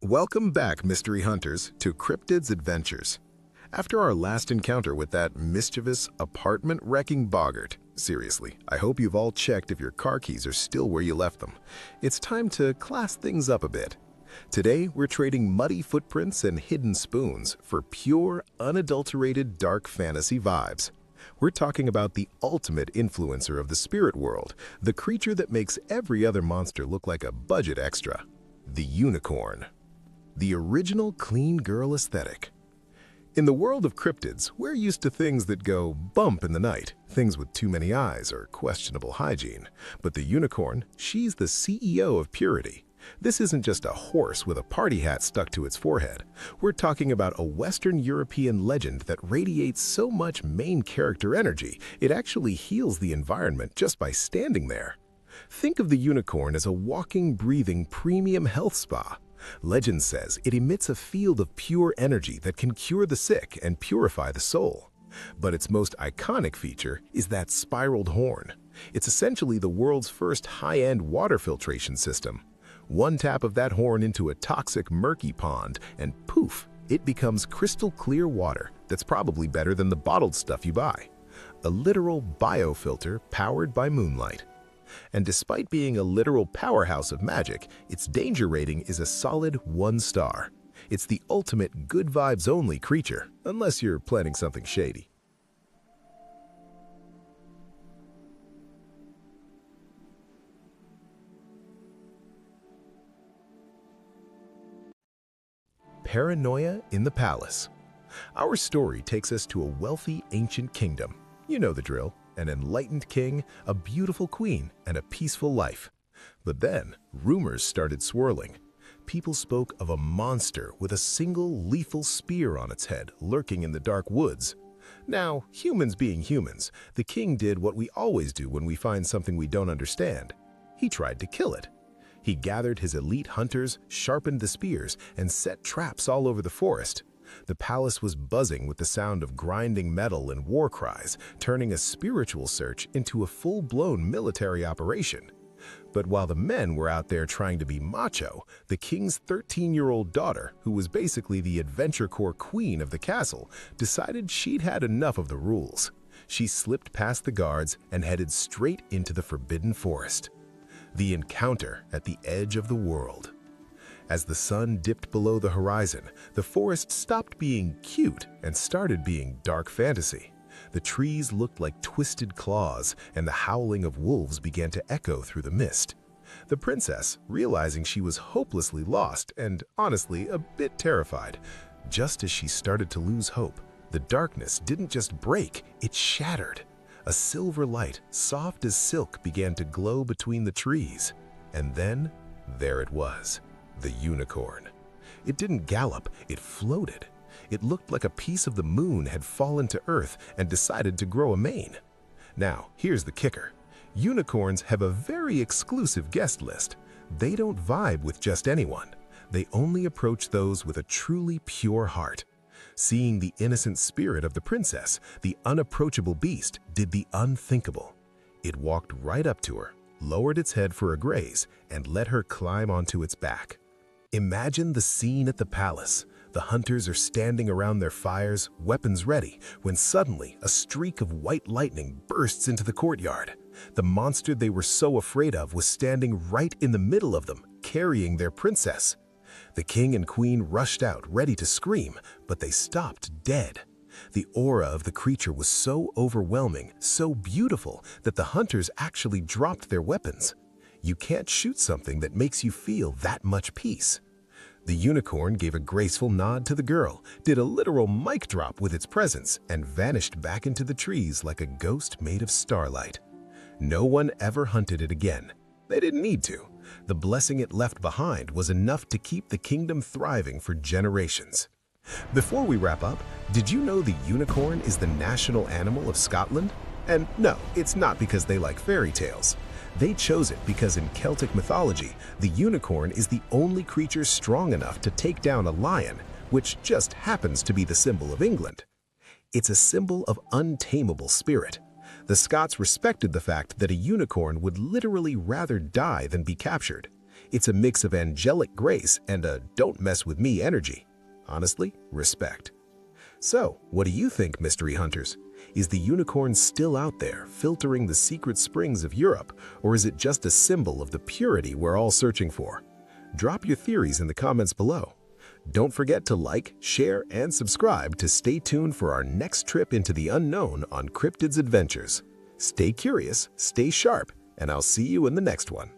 Welcome back, mystery hunters, to Cryptids Adventures. After our last encounter with that mischievous, apartment-wrecking boggart, seriously, I hope you've all checked if your car keys are still where you left them. It's time to class things up a bit. Today, we're trading muddy footprints and hidden spoons for pure, unadulterated dark fantasy vibes. We're talking about the ultimate influencer of the spirit world, the creature that makes every other monster look like a budget extra, the unicorn. The original clean girl aesthetic. In the world of cryptids, we're used to things that go bump in the night, things with too many eyes or questionable hygiene. But the unicorn, she's the CEO of purity. This isn't just a horse with a party hat stuck to its forehead. We're talking about a Western European legend that radiates so much main character energy, it actually heals the environment just by standing there. Think of the unicorn as a walking, breathing, premium health spa. Legend says it emits a field of pure energy that can cure the sick and purify the soul. But its most iconic feature is that spiraled horn. It's essentially the world's first high-end water filtration system. One tap of that horn into a toxic, murky pond, and poof, it becomes crystal clear water that's probably better than the bottled stuff you buy. A literal biofilter powered by moonlight. And despite being a literal powerhouse of magic, its danger rating is a solid 1 star. It's the ultimate good vibes only creature, unless you're planning something shady. Paranoia in the Palace. Our story takes us to a wealthy ancient kingdom. You know the drill. An enlightened king, a beautiful queen, and a peaceful life. But then, rumors started swirling. People spoke of a monster with a single lethal spear on its head lurking in the dark woods. Now, humans being humans, the king did what we always do when we find something we don't understand. He tried to kill it. He gathered his elite hunters, sharpened the spears, and set traps all over the forest. The palace was buzzing with the sound of grinding metal and war cries, turning a spiritual search into a full-blown military operation. But while the men were out there trying to be macho, the king's 13-year-old daughter, who was basically the adventure corps queen of the castle, decided she'd had enough of the rules. She slipped past the guards and headed straight into the forbidden forest. The encounter at the edge of the world. As the sun dipped below the horizon, the forest stopped being cute and started being dark fantasy. The trees looked like twisted claws, and the howling of wolves began to echo through the mist. The princess, realizing she was hopelessly lost and, honestly, a bit terrified, just as she started to lose hope, the darkness didn't just break, it shattered. A silver light, soft as silk, began to glow between the trees. And then, there it was. The unicorn. It didn't gallop, it floated. It looked like a piece of the moon had fallen to earth and decided to grow a mane. Now, here's the kicker. Unicorns have a very exclusive guest list. They don't vibe with just anyone. They only approach those with a truly pure heart. Seeing the innocent spirit of the princess, the unapproachable beast did the unthinkable. It walked right up to her, lowered its head for a graze, and let her climb onto its back. Imagine the scene at the palace. The hunters are standing around their fires, weapons ready, when suddenly a streak of white lightning bursts into the courtyard. The monster they were so afraid of was standing right in the middle of them, carrying their princess. The king and queen rushed out, ready to scream, but they stopped dead. The aura of the creature was so overwhelming, so beautiful, that the hunters actually dropped their weapons. You can't shoot something that makes you feel that much peace. The unicorn gave a graceful nod to the girl, did a literal mic drop with its presence, and vanished back into the trees like a ghost made of starlight. No one ever hunted it again. They didn't need to. The blessing it left behind was enough to keep the kingdom thriving for generations. Before we wrap up, did you know the unicorn is the national animal of Scotland? And no, it's not because they like fairy tales. They chose it because in Celtic mythology, the unicorn is the only creature strong enough to take down a lion, which just happens to be the symbol of England. It's a symbol of untameable spirit. The Scots respected the fact that a unicorn would literally rather die than be captured. It's a mix of angelic grace and a don't mess with me energy. Honestly, respect. So, what do you think, mystery hunters? Is the unicorn still out there, filtering the secret springs of Europe, or is it just a symbol of the purity we're all searching for? Drop your theories in the comments below. Don't forget to like, share, and subscribe to stay tuned for our next trip into the unknown on Cryptids Adventures. Stay curious, stay sharp, and I'll see you in the next one.